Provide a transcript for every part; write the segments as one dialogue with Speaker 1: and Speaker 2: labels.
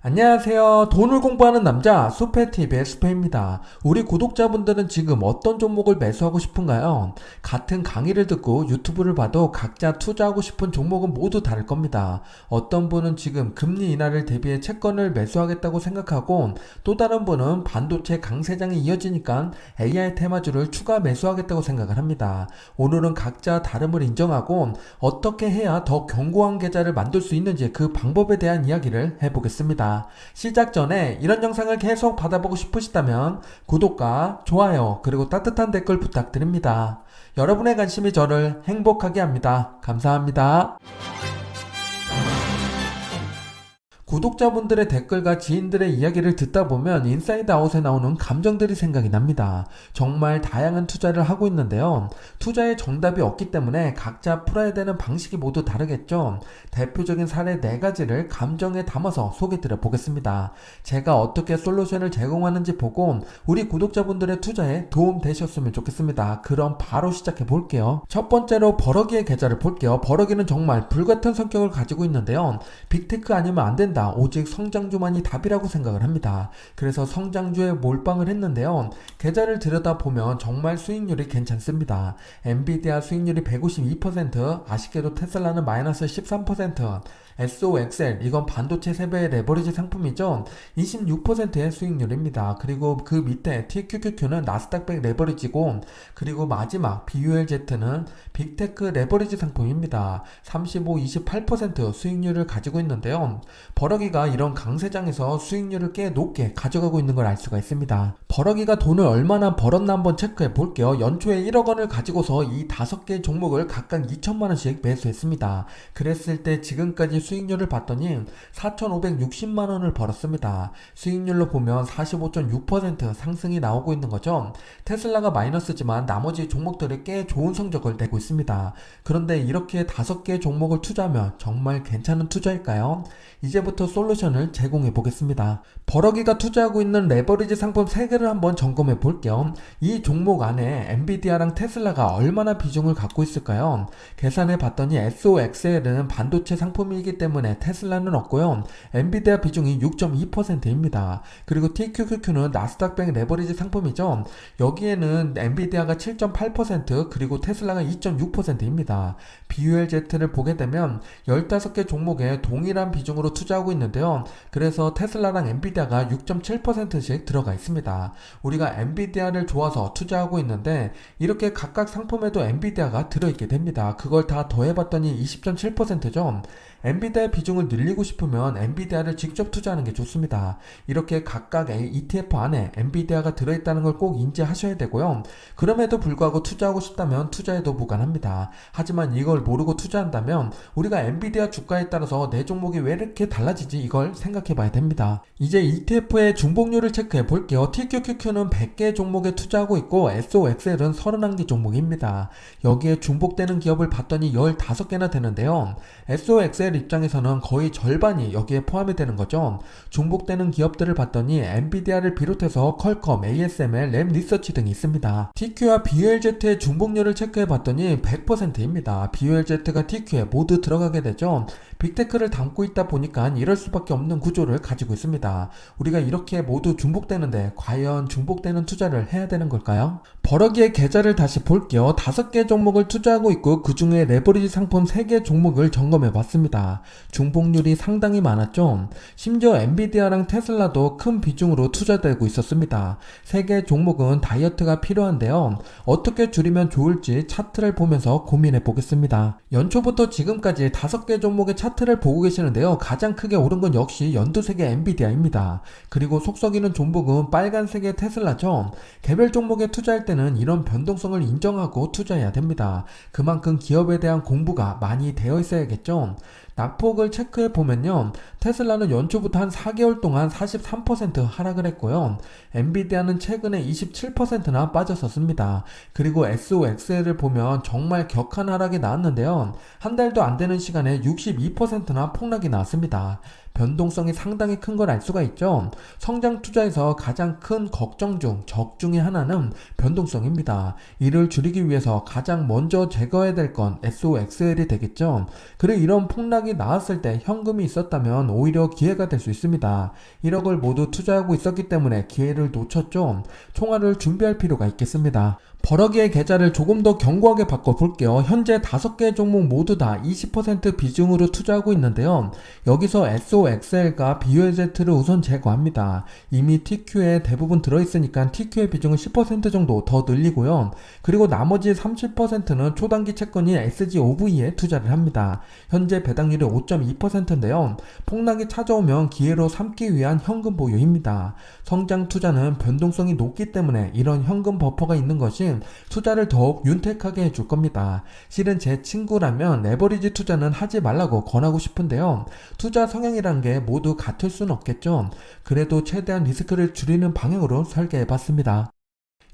Speaker 1: 안녕하세요. 돈을 공부하는 남자 수페TV의 수페입니다. 우리 구독자분들은 지금 어떤 종목을 매수하고 싶은가요? 같은 강의를 듣고 유튜브를 봐도 각자 투자하고 싶은 종목은 모두 다를 겁니다. 어떤 분은 지금 금리 인하를 대비해 채권을 매수하겠다고 생각하고, 또 다른 분은 반도체 강세장이 이어지니까 AI 테마주를 추가 매수하겠다고 생각을 합니다. 오늘은 각자 다름을 인정하고 어떻게 해야 더 견고한 계좌를 만들 수 있는지 그 방법에 대한 이야기를 해보겠습니다. 시작 전에 이런 영상을 계속 받아보고 싶으시다면 구독과 좋아요 그리고 따뜻한 댓글 부탁드립니다. 여러분의 관심이 저를 행복하게 합니다. 감사합니다. 구독자분들의 댓글과 지인들의 이야기를 듣다 보면 인사이드 아웃에 나오는 감정들이 생각이 납니다. 정말 다양한 투자를 하고 있는데요. 투자의 정답이 없기 때문에 각자 풀어야 되는 방식이 모두 다르겠죠. 대표적인 사례 4가지를 감정에 담아서 소개드려 보겠습니다. 제가 어떻게 솔루션을 제공하는지 보고 우리 구독자분들의 투자에 도움 되셨으면 좋겠습니다. 그럼 바로 시작해 볼게요. 첫 번째로 버러기의 계좌를 볼게요. 버러기는 정말 불같은 성격을 가지고 있는데요. 빅테크 아니면 안 된다. 오직 성장주만이 답이라고 생각을 합니다. 그래서 성장주에 몰빵을 했는데요. 계좌를 들여다보면 정말 수익률이 괜찮습니다. 엔비디아 수익률이 152%, 아쉽게도 테슬라는 마이너스 13%, SOXL 이건 반도체 세배의 레버리지 상품이죠. 26%의 수익률입니다. 그리고 그 밑에 TQQQ는 나스닥 100 레버리지고, 그리고 마지막 BULZ는 빅테크 레버리지 상품입니다. 35, 28% 수익률을 가지고 있는데요. 버러기가 이런 강세장에서 수익률을 꽤 높게 가져가고 있는 걸 알 수가 있습니다. 버러기가 돈을 얼마나 벌었나 한번 체크해 볼게요. 연초에 1억 원을 가지고서 이 5개 종목을 각각 2천만 원씩 매수했습니다. 그랬을 때 지금까지 수익률을 봤더니 4,560만 원을 벌었습니다. 수익률로 보면 45.6% 상승이 나오고 있는 거죠. 테슬라가 마이너스지만 나머지 종목들이 꽤 좋은 성적을 내고 있습니다. 그런데 이렇게 5개 종목을 투자하면 정말 괜찮은 투자일까요? 이제부터 솔루션을 제공해 보겠습니다. 버러기가 투자하고 있는 레버리지 상품 3개를 한번 점검해 볼게요. 이 종목 안에 엔비디아랑 테슬라가 얼마나 비중을 갖고 있을까요? 계산해 봤더니 SOXL은 반도체 상품이기 때문에 테슬라는 없고요. 엔비디아 비중이 6.2%입니다. 그리고 TQQQ는 나스닥 100 레버리지 상품이죠. 여기에는 엔비디아가 7.8% 그리고 테슬라가 2.6%입니다. BULZ를 보게 되면 15개 종목에 동일한 비중으로 투자하고 있는데요. 그래서 테슬라랑 엔비디아가 6.7%씩 들어가 있습니다. 우리가 엔비디아를 좋아서 투자하고 있는데 이렇게 각각 상품에도 엔비디아가 들어있게 됩니다. 그걸 다 더해봤더니 20.7%죠. 엔비디아의 비중을 늘리고 싶으면 엔비디아를 직접 투자하는 게 좋습니다. 이렇게 각각의 ETF 안에 엔비디아가 들어있다는 걸 꼭 인지하셔야 되고요. 그럼에도 불구하고 투자하고 싶다면 투자에도 무관합니다. 하지만 이걸 모르고 투자한다면 우리가 엔비디아 주가에 따라서 내 종목이 왜 이렇게 달라지지 이걸 생각해 봐야 됩니다. 이제 ETF의 중복률을 체크해 볼게요. TQQQ는 100개 종목에 투자하고 있고 SOXL은 31개 종목입니다. 여기에 중복되는 기업을 봤더니 15개나 되는데요. SOXL 입장에서는 거의 절반이 여기에 포함이 되는 거죠. 중복되는 기업들을 봤더니 엔비디아를 비롯해서 퀄컴, ASML, 램리서치 등이 있습니다. TQ와 BULZ의 중복률을 체크해 봤더니 100%입니다. BULZ가 TQ에 모두 들어가게 되죠. 빅테크를 담고 있다 보니까 이럴 수밖에 없는 구조를 가지고 있습니다. 우리가 이렇게 모두 중복되는데 과연 중복되는 투자를 해야 되는 걸까요? 버러기의 계좌를 다시 볼게요. 5개 종목을 투자하고 있고 그 중에 레버리지 상품 3개 종목을 점검해 봤습니다. 중복률이 상당히 많았죠. 심지어 엔비디아랑 테슬라도 큰 비중으로 투자되고 있었습니다. 3개 종목은 다이어트가 필요한데요. 어떻게 줄이면 좋을지 차트를 보면서 고민해 보겠습니다. 연초부터 지금까지 5개 종목의 차트를 보고 계시는데요. 가장 크게 오른 건 역시 연두색의 엔비디아입니다. 그리고 속썩이는 종목은 빨간색의 테슬라죠. 개별 종목에 투자할 때는 이런 변동성을 인정하고 투자해야 됩니다. 그만큼 기업에 대한 공부가 많이 되어 있어야겠죠. 낙폭을 체크해 보면요. 테슬라는 연초부터 한 4개월 동안 43% 하락을 했고요. 엔비디아는 최근에 27%나 빠졌었습니다. 그리고 SOXL을 보면 정말 격한 하락이 나왔는데요. 한 달도 안 되는 시간에 62%나 폭락이 나왔습니다. 변동성이 상당히 큰 걸 알 수가 있죠. 성장 투자에서 가장 큰 걱정 중 적 중에 하나는 변동성입니다. 이를 줄이기 위해서 가장 먼저 제거해야 될 건 SOXL이 되겠죠. 그리고 이런 폭락이 나왔을 때 현금이 있었다면 오히려 기회가 될 수 있습니다. 1억을 모두 투자하고 있었기 때문에 기회를 놓쳤죠. 총알을 준비할 필요가 있겠습니다. 버럭이의 계좌를 조금 더 견고하게 바꿔볼게요. 현재 5개 종목 모두 다 20% 비중으로 투자하고 있는데요. 여기서 SOXL과 BOZ를 우선 제거합니다. 이미 TQ에 대부분 들어있으니까 TQ의 비중을 10% 정도 더 늘리고요. 그리고 나머지 30%는 초단기 채권인 SGOV에 투자를 합니다. 현재 배당률이 5.2%인데요. 폭락이 찾아오면 기회로 삼기 위한 현금 보유입니다. 성장 투자는 변동성이 높기 때문에 이런 현금 버퍼가 있는 것이 투자를 더욱 윤택하게 해줄 겁니다. 실은 제 친구라면 레버리지 투자는 하지 말라고 권하고 싶은데요. 투자 성향이란 게 모두 같을 수는 없겠죠. 그래도 최대한 리스크를 줄이는 방향으로 설계해봤습니다.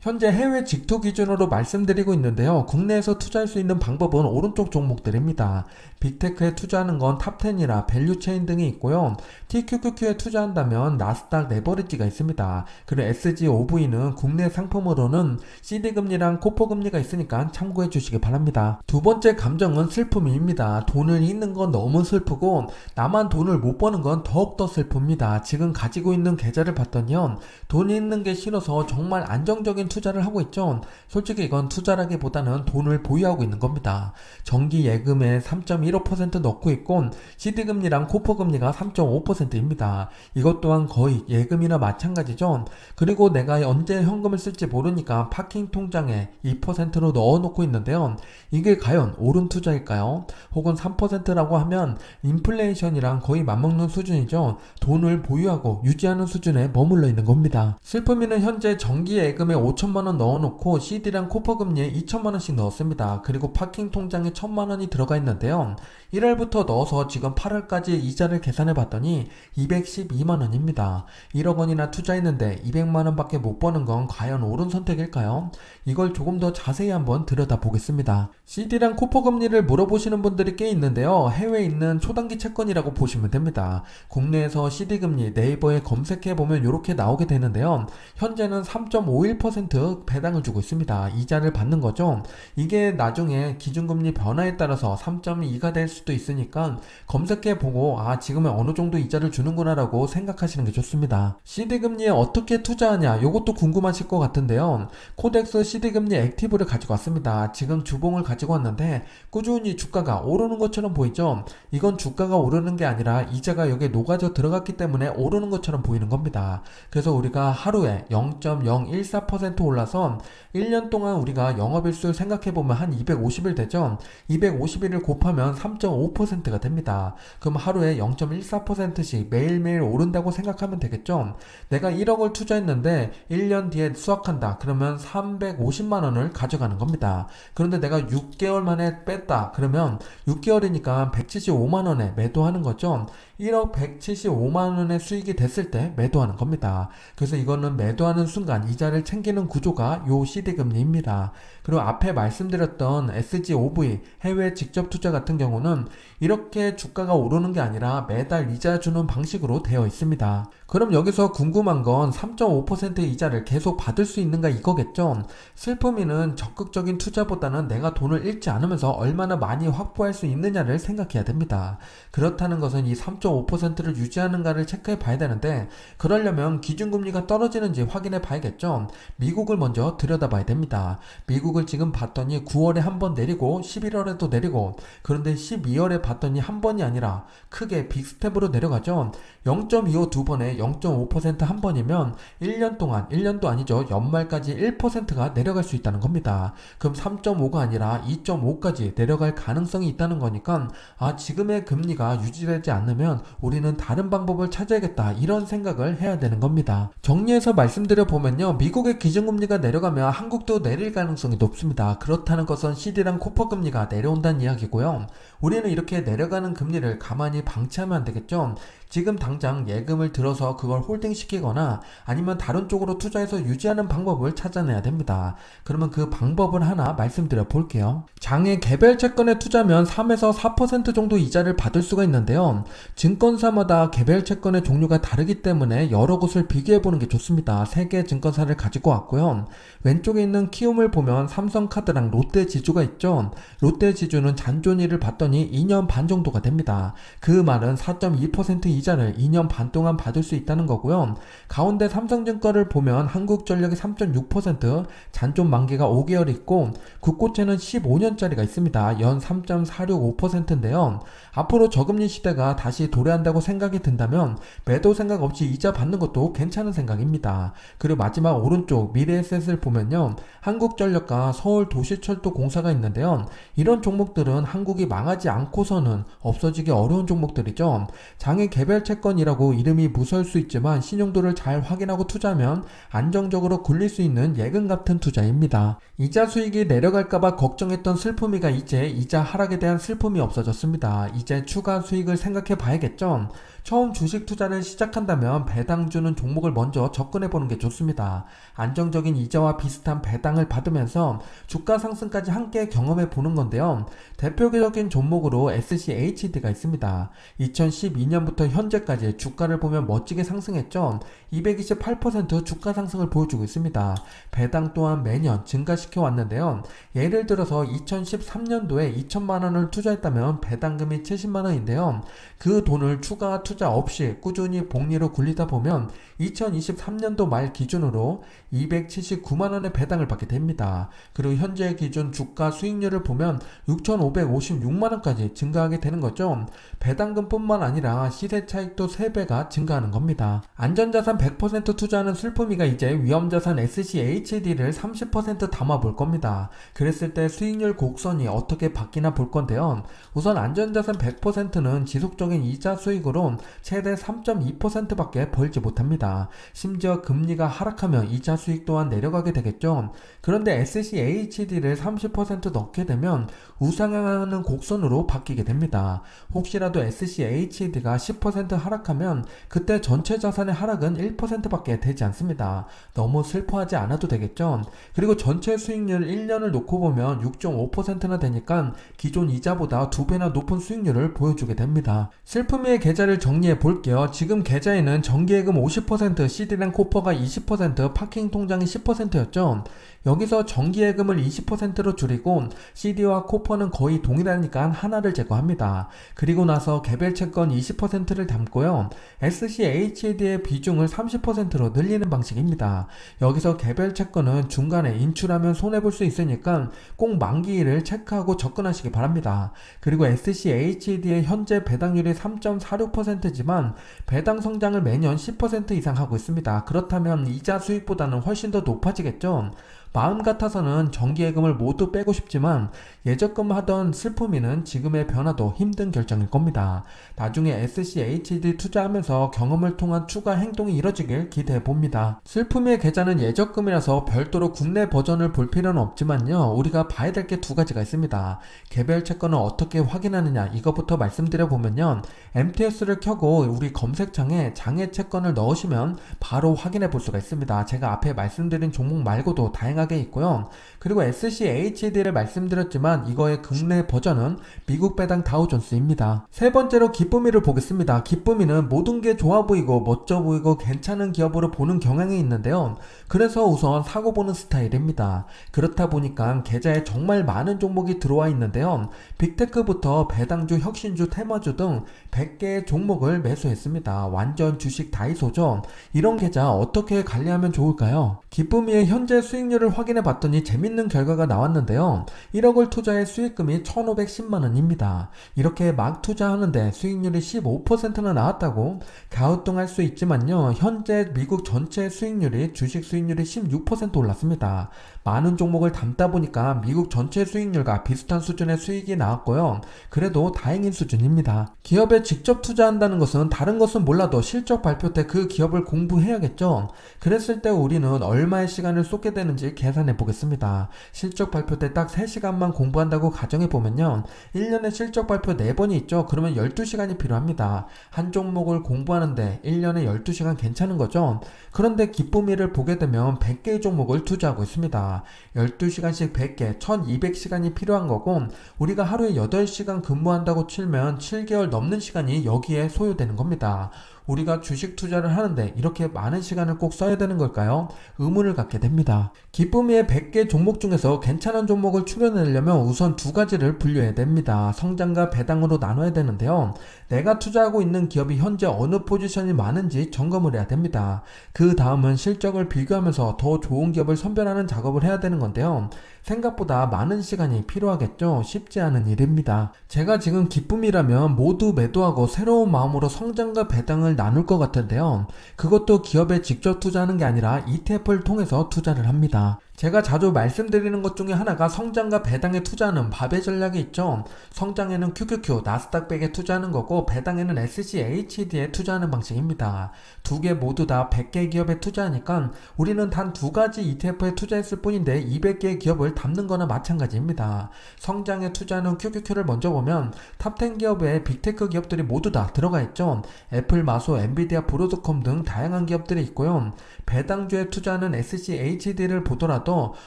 Speaker 1: 현재 해외 직투 기준으로 말씀드리고 있는데요. 국내에서 투자할 수 있는 방법은 오른쪽 종목들입니다. 빅테크에 투자하는 건 탑10이나 밸류체인 등이 있고요. TQQQ에 투자한다면 나스닥 레버리지가 있습니다. 그리고 SGOV는 국내 상품으로는 CD금리랑 코포금리가 있으니까 참고해 주시기 바랍니다. 두 번째 감정은 슬픔입니다. 돈을 잃는 건 너무 슬프고 나만 돈을 못 버는 건 더욱더 슬픕니다. 지금 가지고 있는 계좌를 봤더니요. 돈 잃는 게 싫어서 정말 안정적인 투자를 하고 있죠. 솔직히 이건 투자라기보다는 돈을 보유하고 있는 겁니다. 정기 예금에 3.15% 넣고 있고 CD금리랑 코포금리가 3.5%입니다. 이것 또한 거의 예금이나 마찬가지죠. 그리고 내가 언제 현금을 쓸지 모르니까 파킹 통장에 2%로 넣어놓고 있는데요. 이게 과연 옳은 투자일까요? 혹은 3%라고 하면 인플레이션이랑 거의 맞먹는 수준이죠. 돈을 보유하고 유지하는 수준에 머물러 있는 겁니다. 슬픔이는 현재 정기 예금에 5천만원 넣어놓고 CD랑 코퍼금리에 2천만원씩 넣었습니다. 그리고 파킹 통장에 1,000만원이 들어가 있는데요. 1월부터 넣어서 지금 8월까지 이자를 계산해 봤더니 212만원입니다. 1억원이나 투자했는데 200만원밖에 못 버는 건 과연 옳은 선택일까요? 이걸 조금 더 자세히 한번 들여다보겠습니다. CD랑 코퍼금리를 물어보시는 분들이 꽤 있는데요. 해외에 있는 초단기 채권이라고 보시면 됩니다. 국내에서 CD금리 네이버에 검색해보면 이렇게 나오게 되는데요. 현재는 3.51% 배당을 주고 있습니다. 이자를 받는 거죠. 이게 나중에 기준금리 변화에 따라서 3.2가 될 수도 있으니까 검색해보고 지금은 어느 정도 이자를 주는구나 라고 생각하시는 게 좋습니다. CD금리에 어떻게 투자하냐 이것도 궁금하실 것 같은데요. 코덱스 CD금리 액티브를 가지고 왔습니다. 지금 주봉을 가지고 왔는데 꾸준히 주가가 오르는 것처럼 보이죠. 이건 주가가 오르는 게 아니라 이자가 여기에 녹아져 들어갔기 때문에 오르는 것처럼 보이는 겁니다. 그래서 우리가 하루에 0.014% 올라서 1년 동안 우리가 영업일수를 생각해보면 한 250일 되죠. 250일을 곱하면 3.5%가 됩니다. 그럼 하루에 0.14%씩 매일매일 오른다고 생각하면 되겠죠. 내가 1억을 투자했는데 1년 뒤에 수확한다. 그러면 350만원을 가져가는 겁니다. 그런데 내가 6개월 만에 뺐다. 그러면 6개월이니까 175만원에 매도하는 거죠. 1억 175만원의 수익이 됐을 때 매도하는 겁니다. 그래서 이거는 매도하는 순간 이자를 챙기는 구조가 요 CD금리입니다. 그리고 앞에 말씀드렸던 SGOV 해외 직접 투자 같은 경우는 이렇게 주가가 오르는 게 아니라 매달 이자 주는 방식으로 되어 있습니다. 그럼 여기서 궁금한 건 3.5% 이자를 계속 받을 수 있는가 이거겠죠. 슬픔이는 적극적인 투자보다는 내가 돈을 잃지 않으면서 얼마나 많이 확보할 수 있느냐를 생각해야 됩니다. 그렇다는 것은 이 3.5%를 유지하는가를 체크해 봐야 되는데 그러려면 기준금리가 떨어지는지 확인해 봐야겠죠. 미국을 먼저 들여다봐야 됩니다. 미국을 지금 봤더니 9월에 한 번 내리고 11월에도 내리고 그런데 12월에 봤더니 한 번이 아니라 크게 빅스텝으로 내려가죠. 0.25 두 번에 0.5% 한 번이면 1년 동안 1년도 아니죠. 연말까지 1%가 내려갈 수 있다는 겁니다. 그럼 3.5가 아니라 2.5까지 내려갈 가능성이 있다는 거니까 지금의 금리가 유지되지 않으면 우리는 다른 방법을 찾아야겠다 이런 생각을 해야 되는 겁니다. 정리해서 말씀드려 보면요. 미국의 기준금리가 내려가면 한국도 내릴 가능성이 높습니다. 그렇다는 것은 CD랑 코퍼금리가 내려온다는 이야기고요. 우리는 이렇게 내려가는 금리를 가만히 방치하면 안 되겠죠. 지금 당장 예금을 들어서 그걸 홀딩시키거나 아니면 다른 쪽으로 투자해서 유지하는 방법을 찾아내야 됩니다. 그러면 그 방법을 하나 말씀드려 볼게요. 장외 개별 채권에 투자하면 3에서 4% 정도 이자를 받을 수가 있는데요. 증권사마다 개별 채권의 종류가 다르기 때문에 여러 곳을 비교해 보는 게 좋습니다. 3개 증권사를 가지고 왔고요. 왼쪽에 있는 키움을 보면 삼성카드랑 롯데지주가 있죠. 롯데지주는 잔존이를 봤더니 2년 반 정도가 됩니다. 그 말은 4.2% 이자를 2년 반 동안 받을 수 있다는 거고요. 가운데 삼성증권을 보면 한국전력이 3.6%, 잔존 만기가 5개월 있고 국고채는 15년짜리가 있습니다. 연 3.465%인데요. 앞으로 저금리 시대가 다시 도래한다고 생각이 든다면 매도 생각 없이 이자 받는 것도 괜찮은 생각입니다. 그리고 마지막 오른쪽 미래에셋을 보면요. 한국전력과 서울도시철도공사가 있는데요. 이런 종목들은 한국이 망하지 않고서는 없어지기 어려운 종목들이죠. 장외 개별 채권이라고 이름이 무서울 수 있지만 신용도를 잘 확인하고 투자하면 안정적으로 굴릴 수 있는 예금 같은 투자입니다. 이자 수익이 내려갈까봐 걱정했던 슬픔이가 이제 이자 하락에 대한 슬픔이 없어졌습니다. 이제 추가 수익을 생각해 봐야겠죠. 처음 주식 투자를 시작한다면 배당 주는 종목을 먼저 접근해 보는 게 좋습니다. 안정적인 이자와 비슷한 배당을 받으면서 주가 상승까지 함께 경험해 보는 건데요. 대표적인 종목으로 SCHD가 있습니다. 2012년부터 현재까지 주가를 보면 멋지게 상승했죠. 228% 주가 상승을 보여주고 있습니다. 배당 또한 매년 증가시켜 왔는데요. 예를 들어서 2013년도에 2천만 원을 투자했다면 배당금이 70만 원인데요. 그 돈을 추가 투자 없이 꾸준히 복리로 굴리다 보면 2023년도 말 기준으로 279만 원의 배당을 받게 됩니다. 그리고 현재 기준 주가 수익률을 보면 6,556만 원까지 증가하게 되는 거죠. 배당금뿐만 아니라 시세 차익도 3배가 증가하는 겁니다. 안전자산 100% 투자하는 슬픔이가 이제 위험자산 SCHD를 30% 담아 볼 겁니다. 그랬을 때 수익률 곡선이 어떻게 바뀌나 볼 건데요. 우선 안전자산 100%는 지속적인 이자 수익으로 최대 3.2%밖에 벌지 못합니다. 심지어 금리가 하락하면 이자 수익 또한 내려가게 되겠죠. 그런데 SCHD를 30% 넣게 되면 우상향하는 곡선으로 바뀌게 됩니다. 혹시라도 SCHD가 10% 하락하면 그때 전체 자산의 하락은 1%밖에 되지 않습니다. 너무 슬퍼하지 않아도 되겠죠. 그리고 전체 수익률 1년을 놓고 보면 6.5%나 되니까 기존 이자보다 2배나 높은 수익률을 보여주게 됩니다. 슬픔의 계좌를 정리해 볼게요. 지금 계좌에는 정기예금 50%, CD랑 코퍼가 20%, 파킹 통장이 10%였죠. 여기서 정기예금을 20%로 줄이고 CD와 코퍼는 거의 동일하니까 하나를 제거합니다. 그리고 나서 개별채권 20%를 담고요. SCHD의 비중을 30%로 늘리는 방식입니다. 여기서 개별채권은 중간에 인출하면 손해볼 수 있으니까 꼭 만기일을 체크하고 접근하시기 바랍니다. 그리고 SCHD의 현재 배당률이 3.46%지만 배당 성장을 매년 10% 이상 하고 있습니다. 그렇다면 이자 수익보다는 훨씬 더 높아지겠죠. 마음 같아서는 정기예금을 모두 빼고 싶지만 예적금 하던 슬픔이는 지금의 변화도 힘든 결정일 겁니다. 나중에 SCHD 투자하면서 경험을 통한 추가 행동이 이뤄지길 기대해 봅니다. 슬픔의 계좌는 예적금이라서 별도로 국내 버전을 볼 필요는 없지만요. 우리가 봐야 될 게 2가지가 있습니다. 개별 채권을 어떻게 확인하느냐 이것부터 말씀드려 보면요. MTS를 켜고 우리 검색창에 장외 채권을 넣으시면 바로 확인해 볼 수가 있습니다. 제가 앞에 말씀드린 종목 말고도 다양하게 있고요. 그리고 SCHD를 말씀드렸지만 이거의 국내 버전은 미국 배당 다우존스입니다. 세 번째로 기쁨이를 보겠습니다. 기쁨이는 모든 게 좋아 보이고 멋져 보이고 괜찮은 기업으로 보는 경향이 있는데요. 그래서 우선 사고 보는 스타일입니다. 그렇다 보니까 계좌에 정말 많은 종목이 들어와 있는데요. 빅테크부터 배당주, 혁신주, 테마주 등 100개의 종목을 매수했습니다. 완전 주식 다이소죠. 이런 계좌 어떻게 관리하면 좋을까요? 기쁨이의 현재 수익률을 확인해 봤더니 재밌는 결과가 나왔는데요. 1억을 투자해 수익금이 1,510만원입니다. 이렇게 막 투자하는데 수익률이 15%나 나왔다고 갸우뚱할 수 있지만요. 현재 미국 전체 수익률이 주식 수익률이 16% 올랐습니다. 많은 종목을 담다 보니까 미국 전체 수익률과 비슷한 수준의 수익이 나왔고요. 그래도 다행인 수준입니다. 기업에 직접 투자한다는 것은 다른 것은 몰라도 실적 발표 때 그 기업을 공부해야겠죠. 그랬을 때 우리는 얼마의 시간을 쏟게 되는지 계산해 보겠습니다. 실적 발표 때 딱 3시간만 공부한다고 가정해 보면요. 1년에 실적 발표 4번이 있죠. 그러면 12시간이 필요합니다. 한 종목을 공부하는데 1년에 12시간 괜찮은 거죠. 그런데 기쁨이를 보게 되면 100개의 종목을 투자하고 있습니다. 12시간씩 100개, 1200시간이 필요한 거고, 우리가 하루에 8시간 근무한다고 치면 7개월 넘는 시간이 여기에 소요되는 겁니다. 우리가 주식 투자를 하는데 이렇게 많은 시간을 꼭 써야 되는 걸까요? 의문을 갖게 됩니다. 기쁨이의 100개 종목 중에서 괜찮은 종목을 추려내려면 우선 두 가지를 분류해야 됩니다. 성장과 배당으로 나눠야 되는데요. 내가 투자하고 있는 기업이 현재 어느 포지션이 많은지 점검을 해야 됩니다. 그 다음은 실적을 비교하면서 더 좋은 기업을 선별하는 작업을 해야 되는 건데요. 생각보다 많은 시간이 필요하겠죠. 쉽지 않은 일입니다. 제가 지금 기쁨이라면 모두 매도하고 새로운 마음으로 성장과 배당을 나눌 것 같은데요. 그것도 기업에 직접 투자하는 게 아니라 ETF를 통해서 투자를 합니다. 제가 자주 말씀드리는 것 중에 하나가 성장과 배당에 투자하는 바벨 전략이 있죠. 성장에는 QQQ, 나스닥 100에 투자하는 거고, 배당에는 SCHD에 투자하는 방식입니다. 두 개 모두 다 100개 기업에 투자하니까 우리는 단 두 가지 ETF에 투자했을 뿐인데 200개의 기업을 담는 거나 마찬가지입니다. 성장에 투자하는 QQQ를 먼저 보면 탑10 기업에 빅테크 기업들이 모두 다 들어가 있죠. 애플, 마소, 엔비디아, 브로드컴 등 다양한 기업들이 있고요. 배당주에 투자하는 SCHD를 보더라도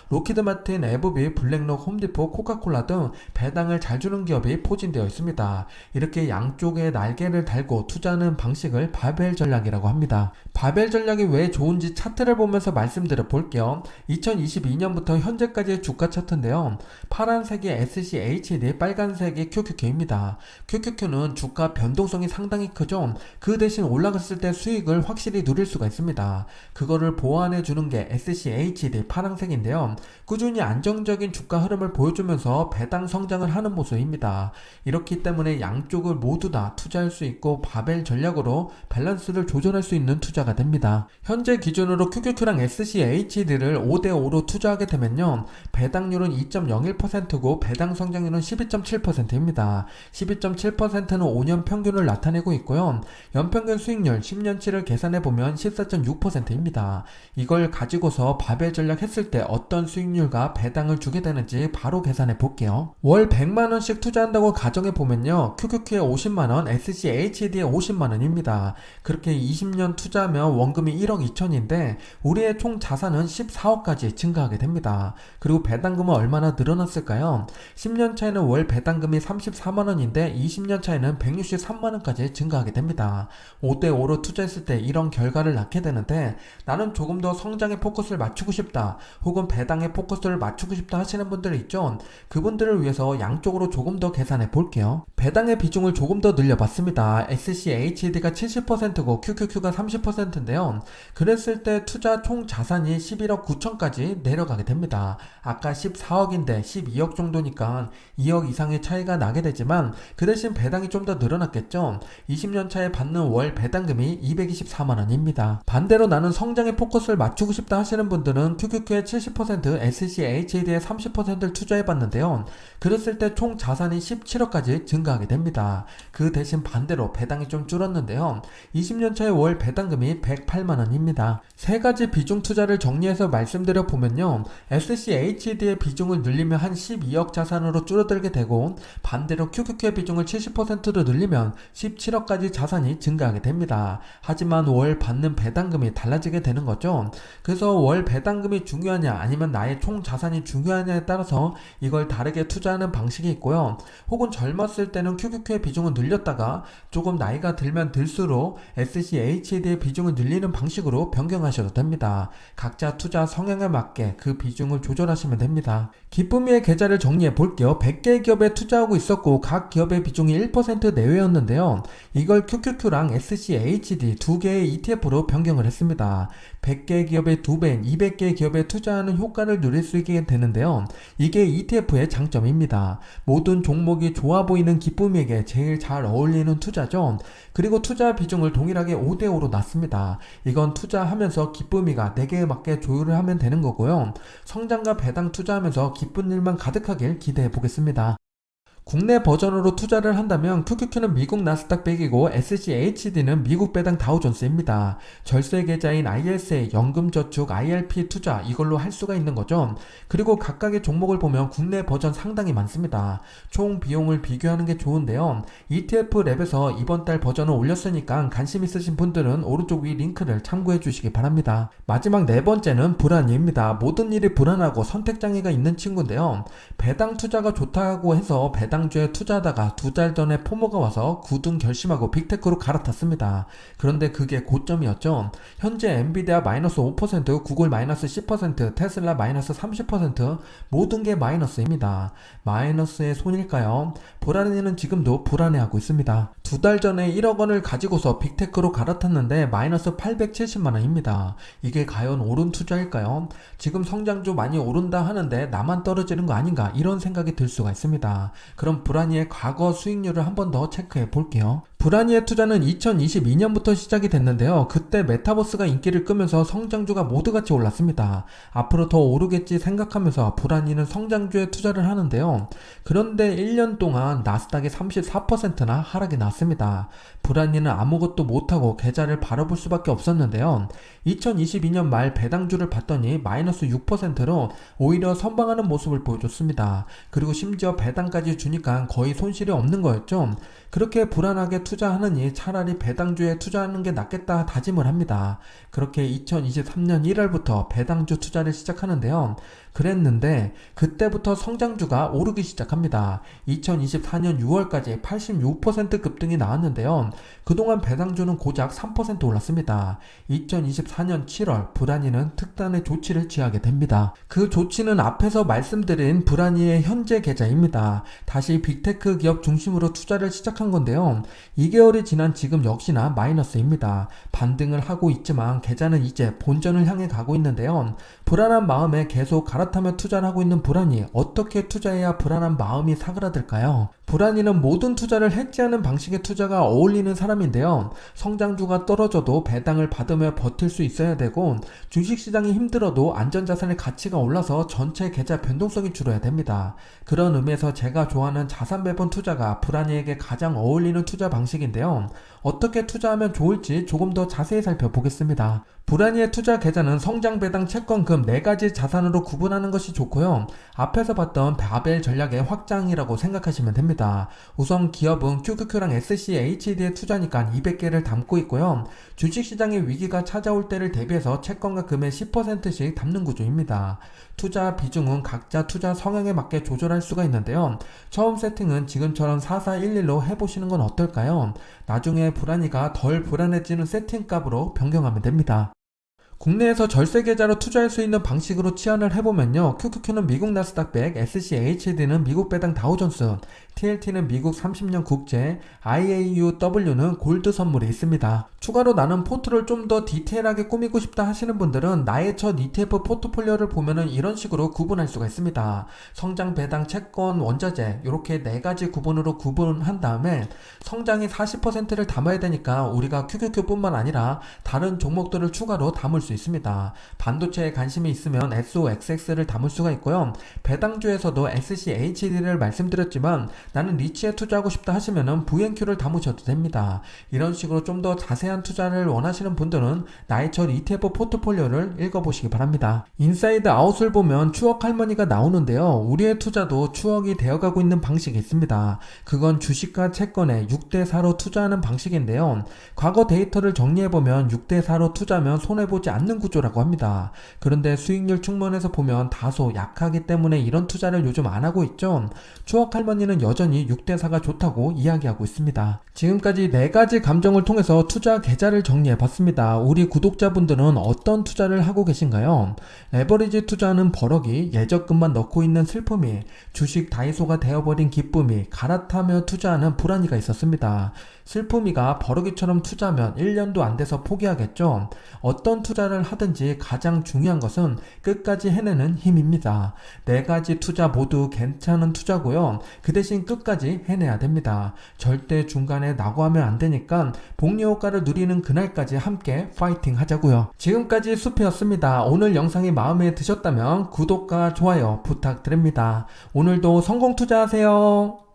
Speaker 1: 로키드 마틴, 에브비, 블랙록, 홈디포, 코카콜라 등 배당을 잘 주는 기업이 포진되어 있습니다. 이렇게 양쪽에 날개를 달고 투자하는 방식을 바벨 전략이라고 합니다. 바벨 전략이 왜 좋은지 차트를 보면서 말씀드려 볼게요. 2022년부터 현재까지의 주가 차트인데요. 파란색이 SCHD, 빨간색이 QQQ입니다. QQQ는 주가 변동성이 상당히 크죠. 그 대신 올라갔을 때 수익을 확실히 누릴 수가 있습니다. 그거를 보완해 주는 게 SCHD, 파란색 인데요. 꾸준히 안정적인 주가 흐름을 보여주면서 배당 성장을 하는 모습입니다. 이렇기 때문에 양쪽을 모두 다 투자할 수 있고 바벨 전략으로 밸런스를 조절할 수 있는 투자가 됩니다. 현재 기준으로 QQQ랑 SCHD를 5대5로 투자하게 되면요. 배당률은 2.01%고 배당 성장률은 12.7%입니다. 12.7%는 5년 평균을 나타내고 있고요. 연평균 수익률 10년치를 계산해보면 14.6%입니다. 이걸 가지고서 바벨 전략 했을 때 어떤 수익률과 배당을 주게 되는지 바로 계산해 볼게요. 월 100만원씩 투자한다고 가정해 보면요. QQQ에 50만원, SCHD에 50만원입니다. 그렇게 20년 투자하면 원금이 1억 2천인데 우리의 총 자산은 14억까지 증가하게 됩니다. 그리고 배당금은 얼마나 늘어났을까요? 10년 차에는 월 배당금이 34만원인데 20년 차에는 163만원까지 증가하게 됩니다. 5대5로 투자했을 때 이런 결과를 낳게 되는데, 나는 조금 더 성장에 포커스를 맞추고 싶다, 혹은 배당에 포커스를 맞추고 싶다 하시는 분들 있죠. 그분들을 위해서 양쪽으로 조금 더 계산해 볼게요. 배당의 비중을 조금 더 늘려봤습니다. SCHD가 70%고 QQQ가 30%인데요. 그랬을 때 투자 총 자산이 11억 9천까지 내려가게 됩니다. 아까 14억인데 12억 정도니까 2억 이상의 차이가 나게 되지만 그 대신 배당이 좀 더 늘어났겠죠. 20년 차에 받는 월 배당금이 224만원입니다. 반대로 나는 성장에 포커스를 맞추고 싶다 하시는 분들은 QQQ의 70%, SCHD의 30%를 투자해봤는데요. 그랬을 때 총 자산이 17억까지 증가하게 됩니다. 그 대신 반대로 배당이 좀 줄었는데요. 20년 차의 월 배당금이 108만원입니다. 세 가지 비중 투자를 정리해서 말씀드려 보면요. SCHD의 비중을 늘리면 한 12억 자산으로 줄어들게 되고, 반대로 QQQ의 비중을 70%로 늘리면 17억까지 자산이 증가하게 됩니다. 하지만 월 받는 배당금이 달라지게 되는 거죠. 그래서 월 배당금이 중요하냐 아니면 나의 총 자산이 중요하냐에 따라서 이걸 다르게 투자하는 방식이 있고요. 혹은 젊었을 때는 QQQ의 비중을 늘렸다가 조금 나이가 들면 들수록 SCHD의 비중을 늘리는 방식으로 변경하셔도 됩니다. 각자 투자 성향에 맞게 그 비중을 조절하시면 됩니다. 기쁨이의 계좌를 정리해 볼게요. 100개 기업에 투자하고 있었고 각 기업의 비중이 1% 내외였는데요. 이걸 QQQ랑 SCHD 두 개의 ETF로 변경을 했습니다. 100개 기업의 2배인 200개 기업에 투자하는 효과를 누릴 수 있게 되는데요. 이게 ETF의 장점입니다. 모든 종목이 좋아 보이는 기쁨이에게 제일 잘 어울리는 투자죠. 그리고 투자 비중을 동일하게 5대5로 놨습니다. 이건 투자하면서 기쁨이가 내게 맞게 조율을 하면 되는 거고요. 성장과 배당 투자하면서 기쁜 일만 가득하길 기대해 보겠습니다. 국내 버전으로 투자를 한다면 QQQ는 미국 나스닥 100이고 SCHD는 미국 배당 다우존스입니다. 절세 계좌인 ISA, 연금저축, IRP 투자 이걸로 할 수가 있는 거죠. 그리고 각각의 종목을 보면 국내 버전 상당히 많습니다. 총 비용을 비교하는 게 좋은데요. ETF 랩에서 이번 달 버전을 올렸으니까 관심 있으신 분들은 오른쪽 위 링크를 참고해 주시기 바랍니다. 마지막 네 번째는 불안이입니다. 모든 일이 불안하고 선택장애가 있는 친구인데요. 배당 투자가 좋다고 해서 배당주에 투자하다가 2달 전에 포모가 와서 굳은 결심하고 빅테크로 갈아탔습니다. 그런데 그게 고점이었죠. 현재 엔비디아 마이너스 5%, 구글 마이너스 10%, 테슬라 마이너스 30% 모든 게 마이너스입니다. 마이너스의 손일까요? 불안이는 지금도 불안해하고 있습니다. 2달 전에 1억 원을 가지고서 빅테크로 갈아탔는데 마이너스 870만 원입니다. 이게 과연 옳은 투자일까요? 지금 성장주 많이 오른다 하는데 나만 떨어지는 거 아닌가 이런 생각이 들 수가 있습니다. 그럼 불안이의 과거 수익률을 한 번 더 체크해 볼게요. 불안이의 투자는 2022년부터 시작이 됐는데요. 그때 메타버스가 인기를 끄면서 성장주가 모두같이 올랐습니다. 앞으로 더 오르겠지 생각하면서 불안이는 성장주에 투자를 하는데요. 그런데 1년 동안 나스닥이 34%나 하락이 났습니다. 불안이는 아무것도 못하고 계좌를 바라볼 수밖에 없었는데요. 2022년 말 배당주를 봤더니 마이너스 6%로 오히려 선방하는 모습을 보여줬습니다. 그리고 심지어 배당까지 주니까 거의 손실이 없는 거였죠. 그렇게 불안하게 투자하느니 차라리 배당주에 투자하는 게 낫겠다 다짐을 합니다. 그렇게 2023년 1월부터 배당주 투자를 시작하는데요. 그랬는데 그때부터 성장주가 오르기 시작합니다. 2024년 6월까지 86% 급등이 나왔는데요. 그동안 배당주는 고작 3% 올랐습니다. 2024년 7월 불안이는 특단의 조치를 취하게 됩니다. 그 조치는 앞에서 말씀드린 불안이의 현재 계좌입니다. 다시 빅테크 기업 중심으로 투자를 시작한 건데요. 2개월이 지난 지금 역시나 마이너스입니다. 반등을 하고 있지만 계좌는 이제 본전을 향해 가고 있는데요. 불안한 마음에 계속 갈아타며 투자를 하고 있는 불안이 어떻게 투자해야 불안한 마음이 사그라들까요? 불안이는 모든 투자를 해지하는 방식의 투자가 어울리는 사람인데요. 성장주가 떨어져도 배당을 받으며 버틸 수 있어야 되고 주식시장이 힘들어도 안전자산의 가치가 올라서 전체 계좌 변동성이 줄어야 됩니다. 그런 의미에서 제가 좋아하는 자산 배분 투자가 불안이에게 가장 어울리는 투자 방식인데요. 어떻게 투자하면 좋을지 조금 더 자세히 살펴보겠습니다. 불안이의 투자 계좌는 성장, 배당, 채권, 금 4가지 자산으로 구분하는 것이 좋고요. 앞에서 봤던 바벨 전략의 확장이라고 생각하시면 됩니다. 우선 기업은 QQQ랑 SCHD에 투자니까 200개를 담고 있고요. 주식시장의 위기가 찾아올 때를 대비해서 채권과 금의 10%씩 담는 구조입니다. 투자 비중은 각자 투자 성향에 맞게 조절할 수가 있는데요. 처음 세팅은 지금처럼 4411로 해보시는 건 어떨까요? 나중에 불안이가 덜 불안해지는 세팅값으로 변경하면 됩니다. 국내에서 절세 계좌로 투자할 수 있는 방식으로 치환을 해보면요. QQQ는 미국 나스닥 100, SCHD는 미국 배당 다우존스, TLT는 미국 30년 국채, IAUW는 골드 선물이 있습니다. 추가로 나는 포트를 좀 더 디테일하게 꾸미고 싶다 하시는 분들은 나의 첫 ETF 포트폴리오를 보면은 이런 식으로 구분할 수가 있습니다. 성장, 배당, 채권, 원자재 이렇게 4가지 구분으로 구분한 다음에 성장이 40%를 담아야 되니까 우리가 QQQ뿐만 아니라 다른 종목들을 추가로 담을 수 있습니다. 반도체에 관심이 있으면 SOXX를 담을 수가 있고요. 배당주에서도 SCHD를 말씀드렸지만 나는 리치에 투자하고 싶다 하시면은 VNQ를 담으셔도 됩니다. 이런 식으로 좀 더 자세한 투자를 원하시는 분들은 나의 첫 ETF 포트폴리오를 읽어보시기 바랍니다. 인사이드 아웃을 보면 추억 할머니가 나오는데요. 우리의 투자도 추억이 되어가고 있는 방식이 있습니다. 그건 주식과 채권에 6대4로 투자하는 방식인데요. 과거 데이터를 정리해보면 6대4로 투자하면 손해보지 않는 구조라고 합니다. 그런데 수익률 측면에서 보면 다소 약하기 때문에 이런 투자를 요즘 안 하고 있죠. 추억 할머니는 여전히 6대4가 좋다고 이야기하고 있습니다. 지금까지 4가지 감정을 통해서 투자 계좌를 정리해봤습니다. 우리 구독자분들은 어떤 투자를 하고 계신가요? 레버리지 투자는 버럭이, 예적금만 넣고 있는 슬픔이, 주식 다이소가 되어버린 기쁨이, 갈아타며 투자하는 불안이가 있었습니다. 슬픔이가 버럭이처럼 투자하면 1년도 안 돼서 포기하겠죠. 어떤 투자를 하든지 가장 중요한 것은 끝까지 해내는 힘입니다. 4가지 투자 모두 괜찮은 투자고요. 그 대신 끝까지 해내야 됩니다. 절대 중간에 낙오하면 안 되니까 복리 효과를 누리는 그날까지 함께 파이팅 하자고요. 지금까지 숲이었습니다. 오늘 영상이 마음에 드셨다면 구독과 좋아요 부탁드립니다. 오늘도 성공 투자하세요.